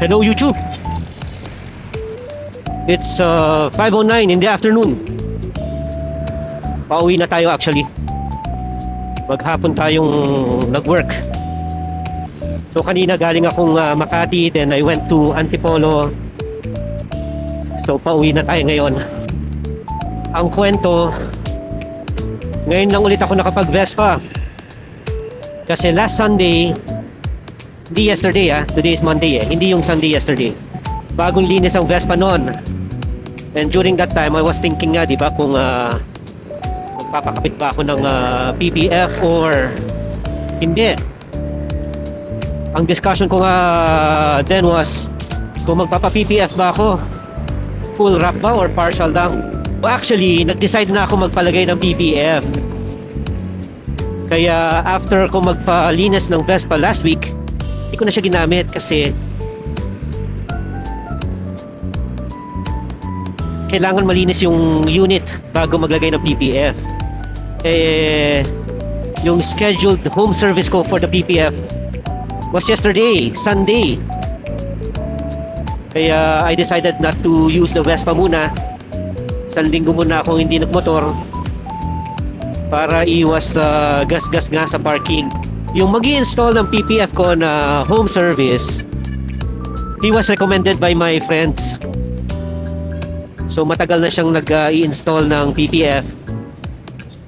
Hello YouTube. It's 5:09 in the afternoon. Pauwi na tayo actually. Maghapon tayong nag-work. So kanina galing akong Makati, then I went to Antipolo. So pauwi na tayo ngayon. Ang kwento, ngayon lang ulit ako nakapag-Vespa. Kasi last Sunday, hindi yesterday today is Monday hindi yung Sunday yesterday. Bagong linis ang Vespa noon. And during that time, I was thinking nga, di ba, kung magpapakapit ba ako ng PPF or hindi. Ang discussion ko nga then was, kung magpapa-PPF ba ako, full wrap ba or partial lang? Actually, nag-decide na ako magpalagay ng PPF. Kaya after ko magpalinis ng Vespa last week, hindi ko na siya ginamit kasi kailangan malinis yung unit bago maglagay ng PPF. Yung scheduled home service ko for the PPF was yesterday, Sunday. Kaya I decided not to use the Vespa muna. Isang linggo muna akong hindi nagmotor para iwas gas-gas nga sa parking. Yung mag-i-install ng PPF ko na home service, he was recommended by my friends. So matagal na siyang nag-i-install ng PPF.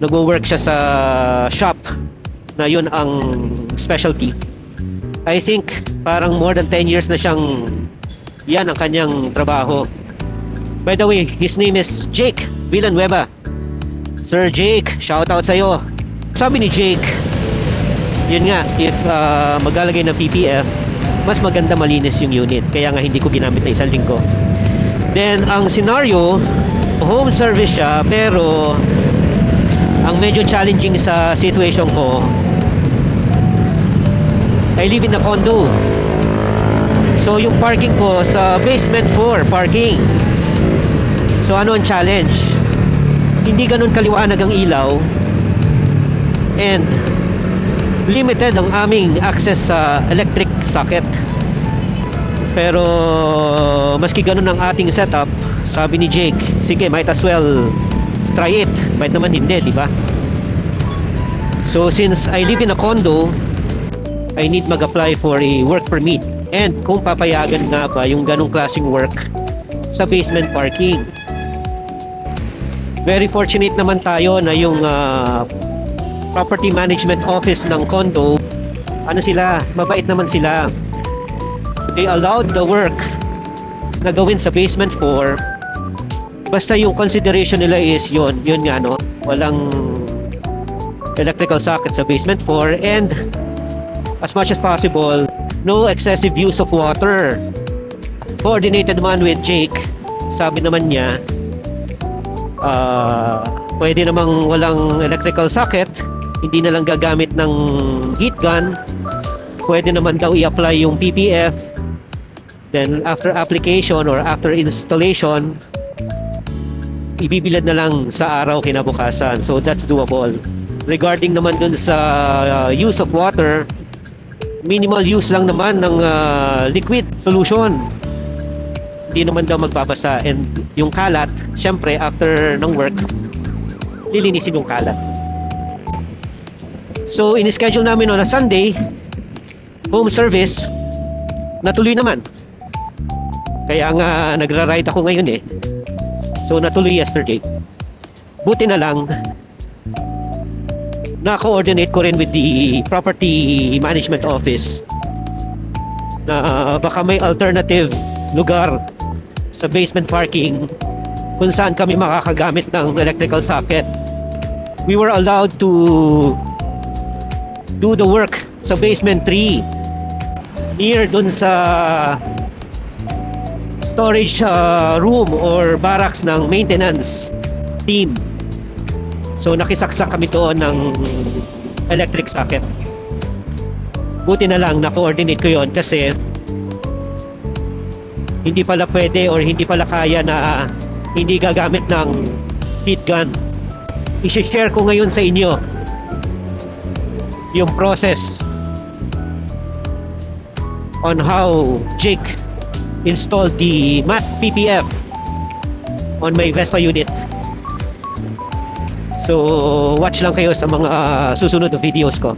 Nag-work siya sa shop na yun ang specialty. I think parang more than 10 years na siyang yan ang kanyang trabaho. By the way, his name is Jake Villanueva. Sir Jake, shout out sa'yo. Sabi ni Jake, yun nga, if maglalagay ng PPF, mas maganda malinis yung unit. Kaya nga hindi ko ginamit na isang linggo. Then, ang scenario, home service siya, pero ang medyo challenging sa situation ko, I live in a condo. So, yung parking ko sa basement 4 parking. So, ano ang challenge? Hindi ganun kaliwanag ang ilaw and limited ang aming access sa electric socket. Pero maski ganun ang ating setup, sabi ni Jake, sige, might as well try it. Might naman hindi, di ba? So since I live in a condo, I need mag-apply for a work permit. And kung papayagan nga ba yung ganung klaseng work sa basement parking. Very fortunate naman tayo na yung property management office ng condo, ano sila, mabait naman sila. They allowed the work na gawin sa basement 4. Basta yung consideration nila is yun nga no, walang electrical socket sa basement 4 and as much as possible, no excessive use of water. Coordinated man with Jake, sabi naman niya, pwede namang walang electrical socket, hindi na lang gagamit ng heat gun, pwede naman daw i-apply yung PPF, then after application or after installation, ibibilad na lang sa araw kinabukasan. So that's doable. Regarding naman dun sa use of water, minimal use lang naman ng liquid solution. Hindi naman daw magbabasa. And yung kalat, syempre after ng work, lilinisin yung kalat. So in-schedule namin on a Sunday home service, natuloy naman. Kaya nga nagra-ride ako ngayon So natuloy yesterday. Buti na lang na-coordinate ko rin with the property management office na baka may alternative lugar sa basement parking kung saan kami makakagamit ng electrical socket. We were allowed to do the work sa basement 3 near dun sa storage room or barracks ng maintenance team. So nakisaksak kami doon ng electric socket. Buti na lang na-coordinate ko yon kasi hindi pala pwede or hindi pala kaya na hindi gagamit ng heat gun. I-share ko ngayon sa inyo yung process on how Jake installed the matte PPF on my Vespa unit. So watch lang kayo sa mga susunod na videos ko.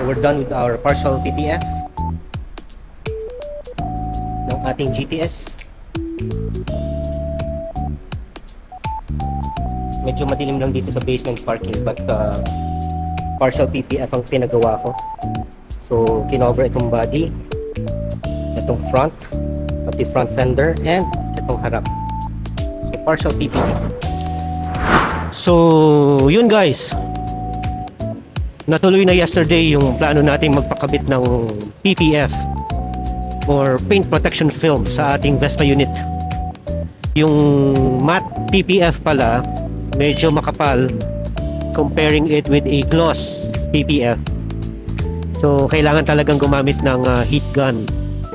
We're done with our partial PPF ng ating GTS. Medyo madilim lang dito sa basement parking, but partial PPF ang pinagawa ko. So kinover itong body, itong front, pati front fender, and itong harap. So partial PPF. So yun guys, natuloy na yesterday yung plano nating magpakabit ng PPF or paint protection film sa ating Vespa unit. Yung matte PPF pala medyo makapal comparing it with a gloss PPF. So kailangan talagang gumamit ng heat gun.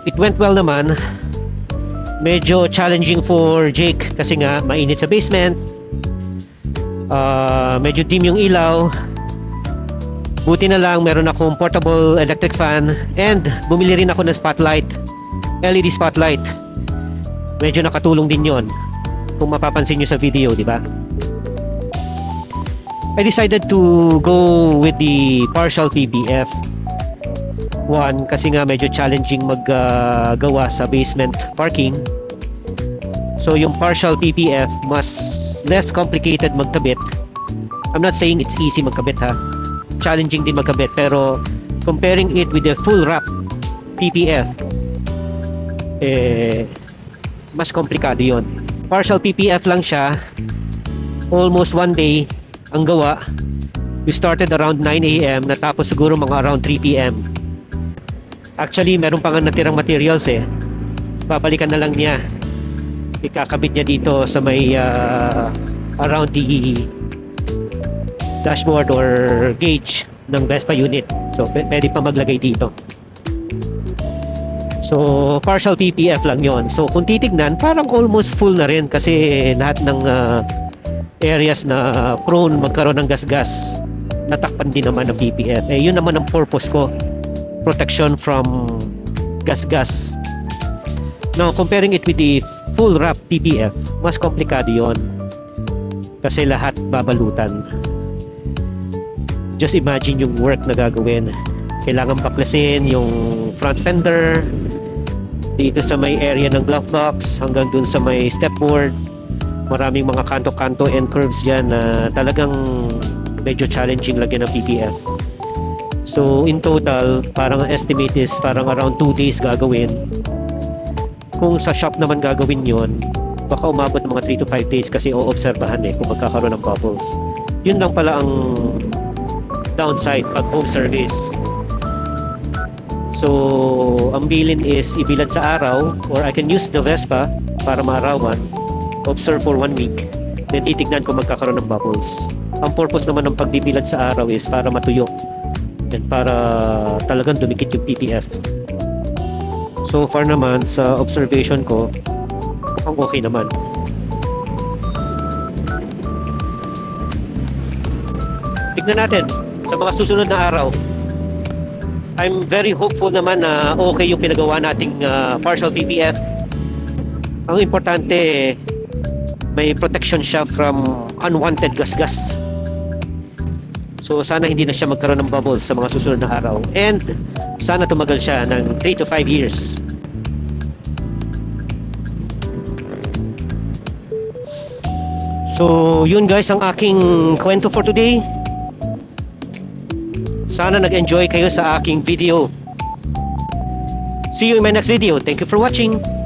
It went well naman. Medyo challenging for Jake kasi nga mainit sa basement. Medyo dim yung ilaw. Buti na lang meron akong portable electric fan and bumili rin ako ng spotlight, LED spotlight. Medyo nakatulong din yon kung mapapansin nyo sa video, di ba? I decided to go with the partial PPF. One, kasi nga medyo challenging maggawa sa basement parking. So yung partial PPF mas less complicated magkabit. I'm not saying it's easy magkabit ha. Challenging din magkabit, pero comparing it with the full wrap PPF, mas komplikado yon. Partial PPF lang siya, almost one day ang gawa. We started around 9 AM, natapos siguro mga around 3 PM. Actually meron pa nga natirang materials babalikan na lang niya. ikakabit niya dito sa may around the dashboard or gauge ng Vespa unit. So pwede pa maglagay dito. So partial PPF lang yon. So kung titignan, parang almost full na rin kasi lahat ng areas na prone magkaroon ng gas-gas natakpan din naman ng PPF. Eh yun naman ang purpose ko, protection from gas-gas. Now comparing it with the full wrap PPF, mas komplikado yon kasi lahat babalutan. Just imagine yung work na gagawin. Kailangan baklasin yung front fender dito sa may area ng glove box hanggang dun sa may stepboard. Maraming mga kanto-kanto and curves dyan na talagang medyo challenging lagyan ng PPF. So in total, parang ang estimate is parang around 2 days gagawin. Kung sa shop naman gagawin yon, baka umabot ng mga 3 to 5 days kasi o-obserbahan kung magkakaroon ng bubbles. Yun lang pala ang downside pag home service. So ang bilin is ibilad sa araw, or I can use the Vespa para maarawan, observe for 1 week, then titignan kung magkakaroon ng bubbles. Ang purpose naman ng pagbibilad sa araw is para matuyo and para talagang dumikit yung PPF. So far naman sa observation ko, mukhang okay naman. Tignan natin sa mga susunod na araw. I'm very hopeful naman na okay yung pinagawa nating partial PPF. Ang importante, may protection siya from unwanted gas-gas. So sana hindi na siya magkaroon ng bubbles sa mga susunod na araw. And sana tumagal siya ng 3 to 5 years. So yun guys ang aking kwento for today. Sana nag-enjoy kayo sa aking video. See you in my next video. Thank you for watching.